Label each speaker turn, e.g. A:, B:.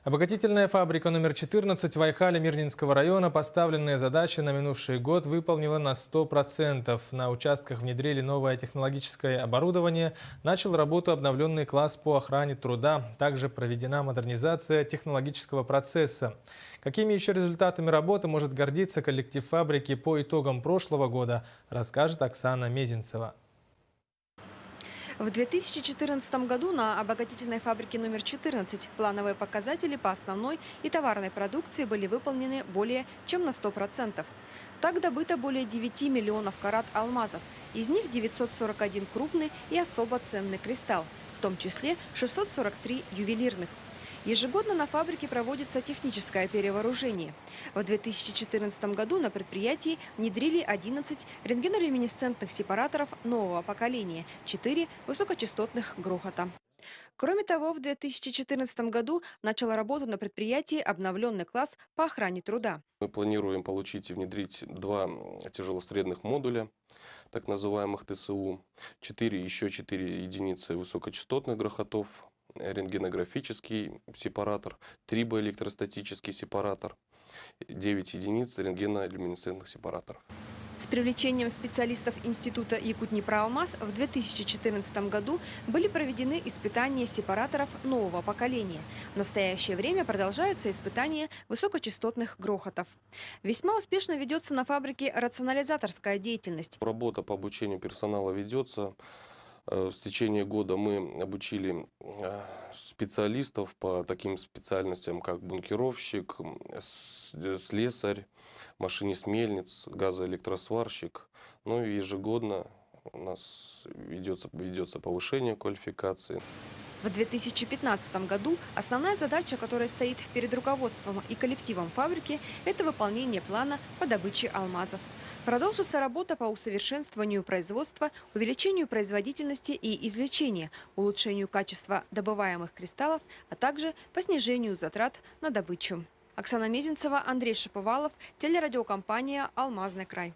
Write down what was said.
A: Обогатительная фабрика номер 14 в Айхале Мирнинского района поставленные задачи на минувший год выполнила на 100%. На участках внедрили новое технологическое оборудование, начал работу обновленный класс по охране труда. Также проведена модернизация технологического процесса. Какими еще результатами работы может гордиться коллектив фабрики по итогам прошлого года, расскажет Оксана Мезенцева.
B: В 2014 году на обогатительной фабрике номер 14 плановые показатели по основной и товарной продукции были выполнены более чем на 100%. Так добыто более 9 миллионов карат алмазов, из них 941 крупный и особо ценный кристалл, в том числе 643 ювелирных. Ежегодно на фабрике проводится техническое перевооружение. В 2014 году на предприятии внедрили 11 рентгенолюминесцентных сепараторов нового поколения, 4 высокочастотных грохота. Кроме того, в 2014 году начал работу на предприятии обновленный класс по охране труда.
C: Мы планируем получить и внедрить 2 тяжелосредных модуля, так называемых ТСУ, еще 4 единицы высокочастотных грохотов, рентгенографический сепаратор, трибоэлектростатический сепаратор, 9 единиц рентгенолюминесцентных сепараторов.
B: С привлечением специалистов Института Якутнепроалмаз в 2014 году были проведены испытания сепараторов нового поколения. В настоящее время продолжаются испытания высокочастотных грохотов. Весьма успешно ведется на фабрике рационализаторская деятельность.
C: Работа по обучению персонала ведется. В течение года мы обучили специалистов по таким специальностям, как бункеровщик, слесарь, машинист мельниц, газоэлектросварщик. Ну и ежегодно у нас ведется повышение квалификации.
B: В 2015 году основная задача, которая стоит перед руководством и коллективом фабрики, это выполнение плана по добыче алмазов. Продолжится работа по усовершенствованию производства, увеличению производительности и извлечения, улучшению качества добываемых кристаллов, а также по снижению затрат на добычу. Оксана Мезенцева, Андрей Шаповалов, телерадиокомпания «Алмазный край».